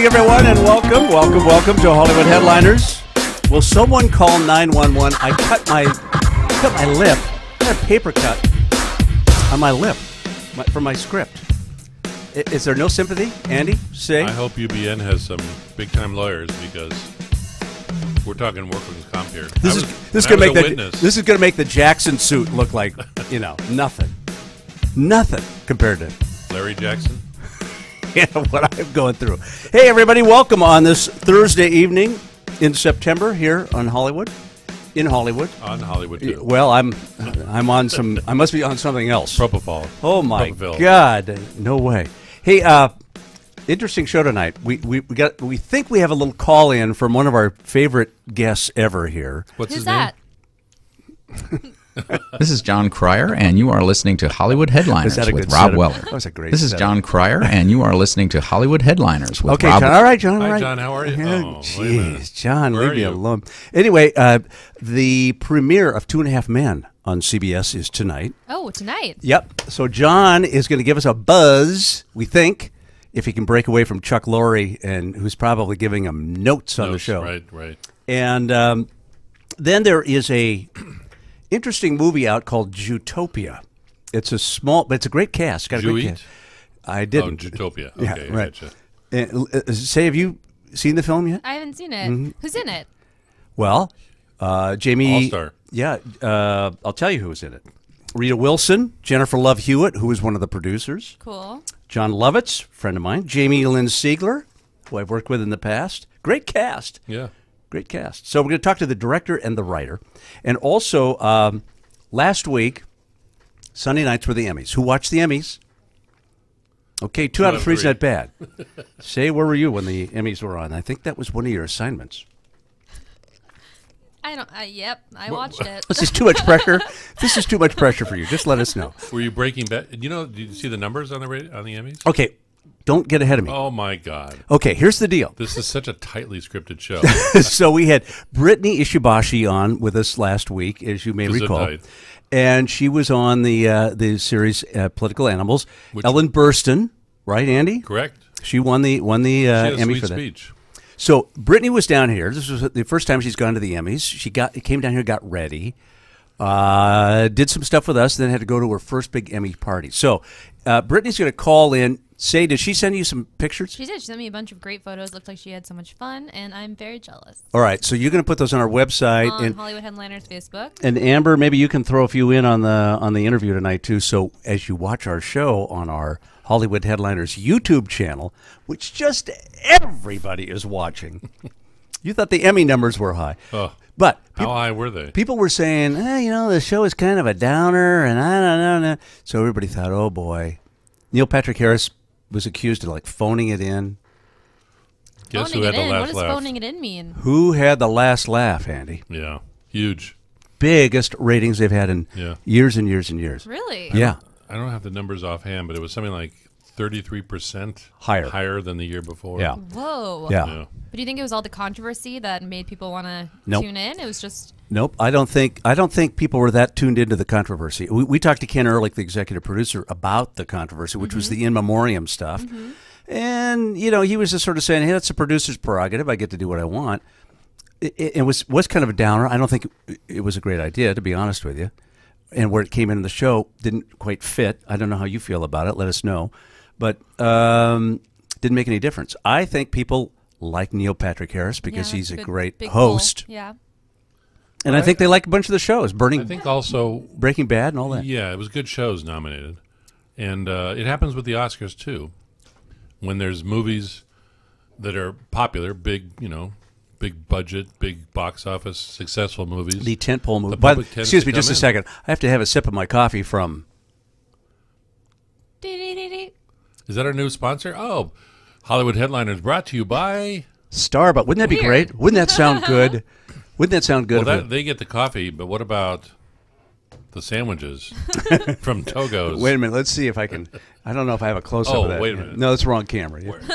evening, everyone, and welcome to Hollywood Headliners. Will someone call 911? I cut my lip. I had a paper cut on my lip for my script. Is there no sympathy, Andy? Say. I hope UBN has some big-time lawyers because we're talking workers' comp here. This is going to make the Jackson suit look like nothing compared to Larry Jackson. Yeah, what I'm going through. Hey, everybody, welcome on this Thursday evening in September here on Hollywood. In Hollywood. On Hollywood, too. Well, I'm on some. I must be on something else. Propofol. Oh my God! No way. Hey, interesting show tonight. We think we have a little call in from one of our favorite guests ever here. What's Who's his name? This is Jon Cryer, and you are listening to Hollywood Headliners with Rob Weller. That was a great This is Jon Cryer, and you are listening to Hollywood Headliners with okay, Rob John. All right, John. All Hi, right. John. How are you? Jeez, John, Where leave are me you? alone. Anyway, the premiere of 2.5 Men on CBS is tonight. Oh, tonight. Yep. So John is going to give us a buzz, we think, if he can break away from Chuck Lorre, and who's probably giving him notes on the show. Right. And then there is a interesting movie out called Zootopia. It's a great cast. Got a great cast. I didn't. Oh, Zootopia. Yeah, Okay, right. Gotcha. Say, have you seen the film yet? I haven't seen it. Mm-hmm. Who's in it? Well, Jamie. All-star. Yeah, I'll tell you who's in it. Rita Wilson, Jennifer Love Hewitt, who is one of the producers. Cool. John Lovitz, friend of mine. Jamie Lynn Sigler, who I've worked with in the past. Great cast. Yeah. Great cast. So we're going to talk to the director and the writer. And also, last week, Sunday nights were the Emmys. Who watched the Emmys? Okay, 2 out of 3 is not bad. Say, where were you when the Emmys were on? I think that was one of your assignments. I don't. Yep, I watched it. This is too much pressure. This is too much pressure for you. Just let us know. Were you breaking bad? Did you see the numbers on the Emmys? Okay, don't get ahead of me. Oh, my God. Okay, here's the deal. This is such a tightly scripted show. So we had Brittany Ishibashi on with us last week, as you may recall. Gesundheit. And she was on the series Political Animals. Ellen Burstyn, right, Andy? Correct. She won the She had a Emmy sweet for that. speech. So Brittany was down here. This was the first time she's gone to the Emmys. She came down here, got ready, did some stuff with us, then had to go to her first big Emmy party. So Brittany's going to call in. Say, did she send you some pictures? She did. She sent me a bunch of great photos. Looked like she had so much fun, and I'm very jealous. All right, so you're going to put those on our website On and Hollywood Headliners Facebook. And Amber, maybe you can throw a few in on the interview tonight too. So as you watch our show on our Hollywood Headliners YouTube channel, which just everybody is watching, you thought the Emmy numbers were high, but How high were they? people were saying, the show is kind of a downer, and I don't know. So everybody thought, oh boy, Neil Patrick Harris was accused of phoning it in. Guess Phoning who had it the in. last What does laugh? phoning it in mean? Who had the last laugh, Andy? Yeah. Huge. Biggest ratings they've had in years and years and years. Really? Yeah. I don't have the numbers offhand, but it was something like 33% Higher than the year before. Yeah. Whoa. Yeah. But do you think it was all the controversy that made people want to Nope. tune in? It was just. Nope, I don't think people were that tuned into the controversy. We talked to Ken Ehrlich, the executive producer, about the controversy, which was the in memoriam stuff, and he was just sort of saying, "Hey, that's the producer's prerogative. I get to do what I want." It was kind of a downer. I don't think it was a great idea, to be honest with you. And where it came into the show didn't quite fit. I don't know how you feel about it. Let us know, but didn't make any difference. I think people like Neil Patrick Harris because he's a great big host. pull. Yeah. And I think they like a bunch of the shows, I think also Breaking Bad and all that. Yeah, it was good shows nominated. And it happens with the Oscars, too. When there's movies that are popular, big budget, big box office, successful movies. The tentpole movie. The public tends Excuse to me just come a in. second. I have to have a sip of my coffee from... Dee-dee-dee-dee. Is that our new sponsor? Oh, Hollywood Headliners brought to you by... Starbucks. Wouldn't that be Weird. great? Wouldn't that sound good? Wouldn't that sound good? Well, they get the coffee, but what about the sandwiches from Togo's? Wait a minute. Let's see if I can... I don't know if I have a close-up Oh, of that. wait a minute. No, that's the wrong camera. Where's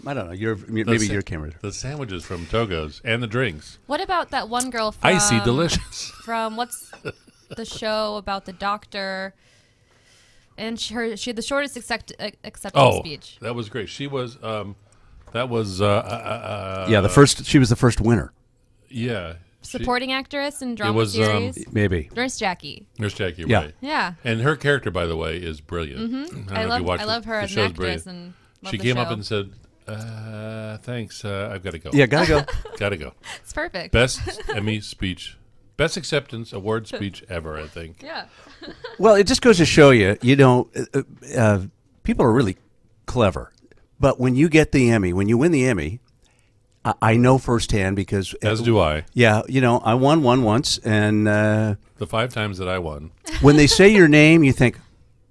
I don't know. Maybe your camera. The sandwiches from Togo's and the drinks. What about that one girl from Icy delicious. From what's the show about the doctor? And she had the shortest acceptance speech. That was great. She was that That was yeah, the first. She was the first winner. Yeah. Supporting actress in drama It was, series. Maybe. Nurse Jackie. Nurse Jackie, Yeah. right. Yeah. And her character, by the way, is brilliant. I don't know if you watched love her the as an show's actress brilliant. and love She the came show. up and said, thanks, I've got to go. Yeah, gotta go. Got to go. It's perfect. Best Emmy speech, best acceptance award speech ever, I think. Yeah. Well, it just goes to show you, people are really clever. But when you get the Emmy, when you win the Emmy, I know firsthand because... As do I. Yeah, I won one once, and The 5 times that I won. when they say your name, you think,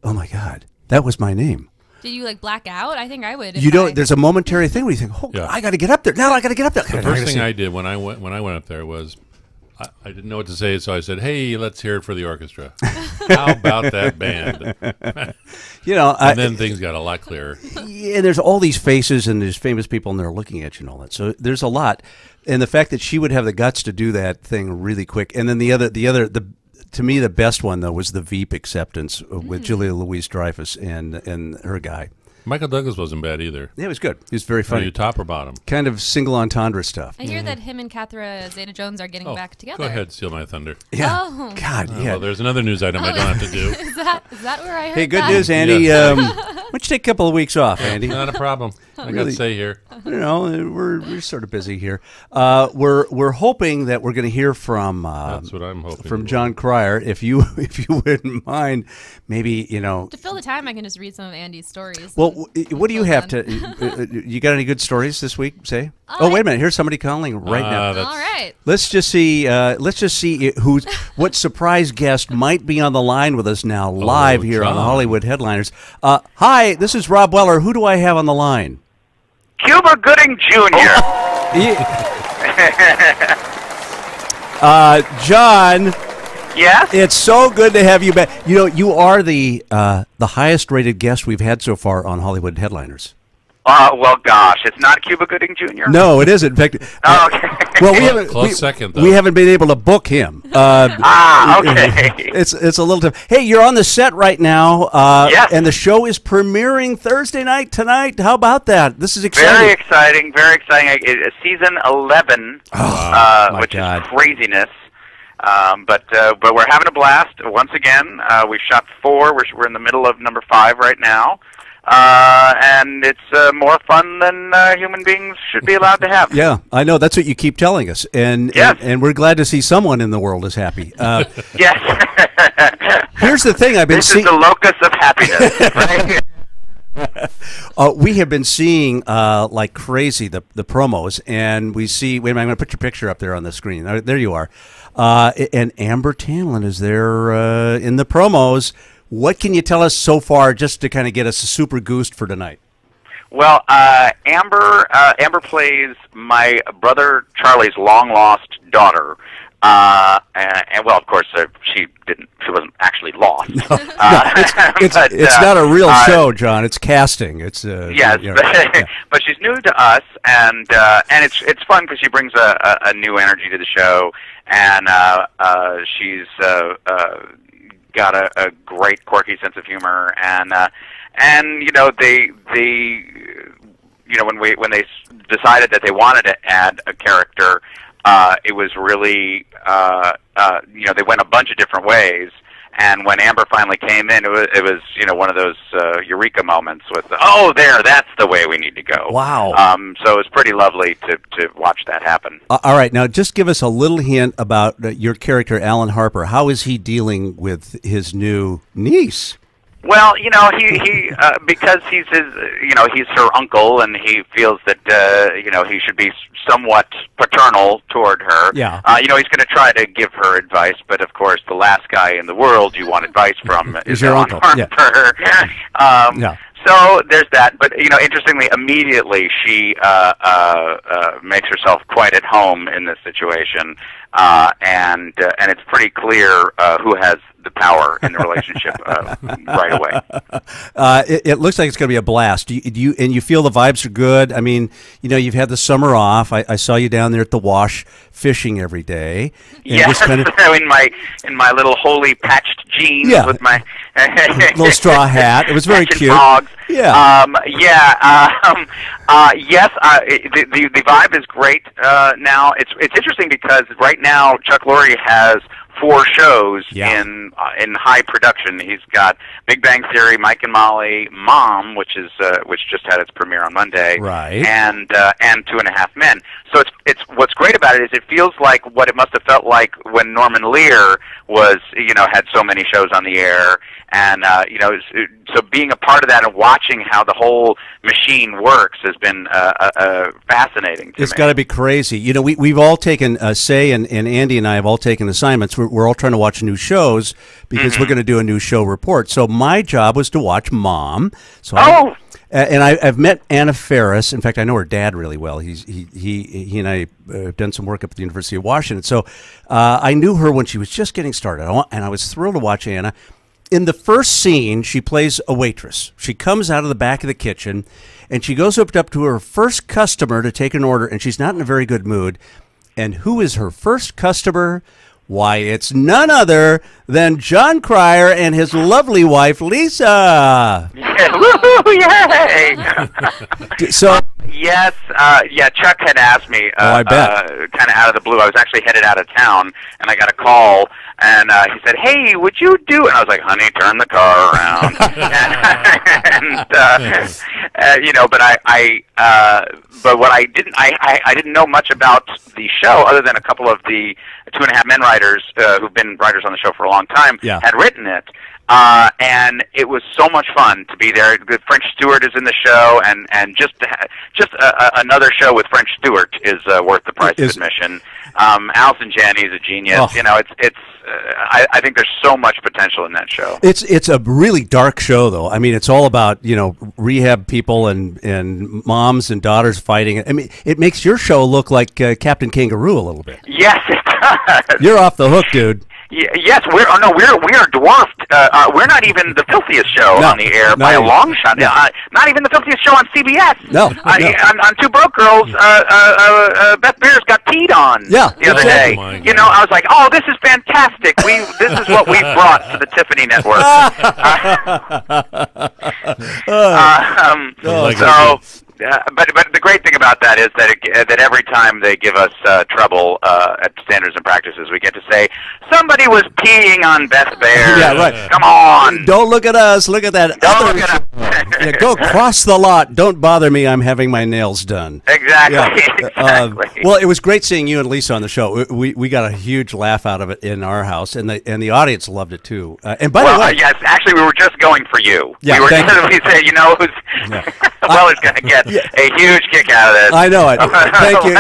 oh, my God, that was my name. Did you like black out? I think I would. You don't. There's a momentary thing where you think, "Oh, Yeah. I got to get up there now. I got to get up there." The first thing I did when I went up there was I didn't know what to say, so I said, "Hey, let's hear it for the orchestra." How about that band? And then things got a lot clearer. Yeah, there's all these faces and there's famous people and they're looking at you and all that. So there's a lot, and the fact that she would have the guts to do that thing really quick, and then to me the best one though was the Veep acceptance with Julia Louis-Dreyfus and her guy. Michael Douglas wasn't bad either. Yeah, it was good. It was very Are funny. you top or bottom? Kind of single entendre stuff. I hear that him and Catherine Zeta-Jones are getting back together. Go ahead, steal my thunder. Yeah. Oh. God. Oh, Yeah. well, there's another news item I don't have to do. Is that where I heard Hey, good that? news, Andy. Yeah. Why don't you take a couple of weeks off, Andy? Not a problem. I got Really? to say here. We're sort of busy here. We're hoping that we're going to hear from That's what I'm hoping. from Jon Cryer. If you wouldn't mind, maybe To fill the time, I can just read some of Andy's stories. Well, what do you have Well to? You got any good stories this week? Say. Oh, wait a minute. Here's somebody calling right now. All right. Let's just see. What surprise guest might be on the line with us now, live here on the John. Hollywood Headliners. Hi, this is Rob Weller. Who do I have on the line? Cuba Gooding Jr. John. Yes? It's so good to have you back. You are the highest rated guest we've had so far on Hollywood Headliners. Well, gosh, it's not Cuba Gooding Jr.? No, it isn't. In fact, Oh, okay. well, we haven't. Close second, though. We haven't been able to book him. Okay. It's a little tough. Hey, you're on the set right now. Yes. And the show is premiering Thursday night tonight. How about that? This is exciting. Very exciting, very exciting. Season 11, my which God. is craziness. But we're having a blast once again. We've shot 4. We're in the middle of number 5 right now. And it's more fun than human beings should be allowed to have. Yeah, I know. That's what you keep telling us, and Yes. and we're glad to see someone in the world is happy. Yes. Here's the thing: I've been This is seeing. the locus of happiness, right? We have been seeing like crazy the promos, and we see. Wait a minute, I'm going to put your picture up there on the screen. There you are. And Amber Tamlin is there in the promos. What can you tell us so far, just to kind of get us a super goosed for tonight? Well, Amber plays my brother Charlie's long lost daughter. And well, of course, she wasn't actually lost. It's not a real show, John. It's casting. It's yes, but she's new to us, and it's fun because she brings a new energy to the show, and she's got a great quirky sense of humor, and when they decided that they wanted to add a character, it was really they went a bunch of different ways. And when Amber finally came in, it was one of those eureka moments with that's the way we need to go. Wow. So it was pretty lovely to watch that happen. All right, now just give us a little hint about your character, Alan Harper. How is he dealing with his new niece? Well, he because he's he's her uncle, and he feels that he should be somewhat paternal toward her. Yeah. He's going to try to give her advice, but of course, the last guy in the world you want advice from is your Alan uncle. Harper. Yeah. So there's that, but interestingly, immediately she makes herself quite at home in this situation, and it's pretty clear who has the power in the relationship right away. It looks like it's going to be a blast. Do you feel the vibes are good? I mean, you've had the summer off. I saw you down there at the wash fishing every day. Yes, in my little holy patched jeans with my little straw hat. It was very patching cute. Hogs. Yes. The vibe is great now. It's interesting because right now Chuck Lorre has 4 shows in high production. He's got Big Bang Theory, Mike and Molly, Mom, which just had its premiere on Monday, right, and 2.5 Men. So it's what's great about it is it feels like what it must have felt like when Norman Lear was had so many shows on the air, and so being a part of that and watching how the whole machine works has been fascinating to me. It's got to be crazy. We've all taken say, and Andy and I have all taken assignments. We're all trying to watch new shows because we're going to do a new show report. So my job was to watch Mom. So I've met Anna Faris. In fact, I know her dad really well. He and I have done some work up at the University of Washington. So I knew her when she was just getting started, and I was thrilled to watch Anna. In the first scene, she plays a waitress. She comes out of the back of the kitchen, and she goes up to her first customer to take an order, and she's not in a very good mood. And who is her first customer? Why, it's none other than Jon Cryer and his lovely wife, Lisa. Yeah, woo-hoo, yay! So, yes, Chuck had asked me, I bet. kind of out of the blue. I was actually headed out of town, and I got a call, and he said, "Hey, would you do?" And I was like, "Honey, turn the car around." But what I didn't know much about the show other than a couple of the 2.5 Men writers who've been writers on the show for a long time had written it. And it was so much fun to be there. The French Stewart is in the show, and just another show with French Stewart is worth the price of admission. Allison Janney is a genius. Oh. I think there's so much potential in that show. It's a really dark show, though. I mean, it's all about rehab people and moms and daughters fighting. I mean, it makes your show look like Captain Kangaroo a little bit. Yes, it does. You're off the hook, dude. Yes, we are dwarfed. We're not even the filthiest show on the air by a long shot. No. Not even the filthiest show on CBS. No. On Two Broke Girls, Beth Beers got peed on the other day. Oh my I was like, "Oh, this is fantastic. This is what we brought to the Tiffany Network." But the great thing about that is that every time they give us trouble at Standards and Practices, we get to say somebody was peeing on Beth Bears. Yeah, right. Come on. Don't look at us. Look at that. Don't look at us. Go cross the lot. Don't bother me. I'm having my nails done. Exactly. Yeah. Exactly. Well, it was great seeing you and Lisa on the show. We got a huge laugh out of it in our house, and the audience loved it too. And by the way, yes, actually, we were just going for you. Yeah, we were thank just saying, who's Weller's going to get a huge kick out of this. I know it. Thank you.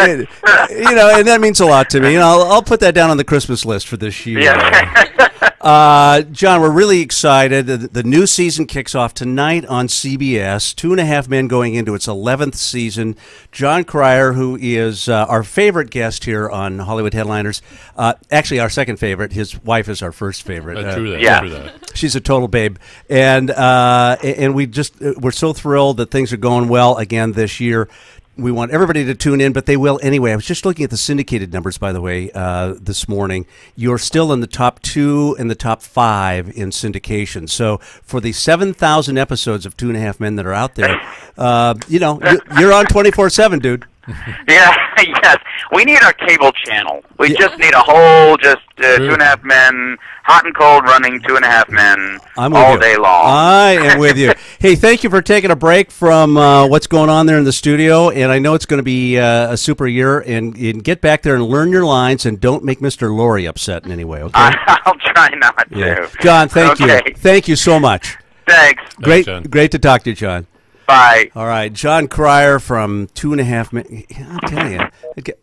And that means a lot to me. And I'll put that down on the Christmas list for this year. Yeah. John, we're really excited. The new season kicks off tonight on CBS. 2.5 Men going into its 11th season. Jon Cryer, who is our favorite guest here on Hollywood Headliners, actually our second favorite. His wife is our first favorite. True that. Yeah. True that. She's a total babe, and we're so thrilled that things are going well again this year. We want everybody to tune in, but they will anyway. I was just looking at the syndicated numbers, by the way, this morning. You're still in the top 2 and the top 5 in syndication. So for the 7,000 episodes of 2.5 Men that are out there, you're on 24/7, dude. Yeah, yes. We need our cable channel. We just need a whole 2.5 Men, hot and cold running 2.5 Men all day long. I am with you. Hey, thank you for taking a break from what's going on there in the studio. And I know it's going to be a super year. And get back there and learn your lines and don't make Mr. Lorre upset in any way, okay? I'll try not to. Yeah. John, thank you. Thank you so much. Thanks. Great to talk to you, John. Bye. All right, Jon Cryer from 2.5 Men. I'll tell you. Beep,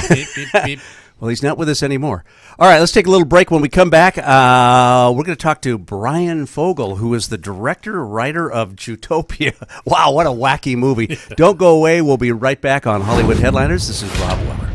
beep, beep. Well, he's not with us anymore. All right, let's take a little break. When we come back, we're going to talk to Brian Fogel, who is the director, writer of Zootopia. Wow, what a wacky movie. Don't go away. We'll be right back on Hollywood Headliners. This is Rob Weller.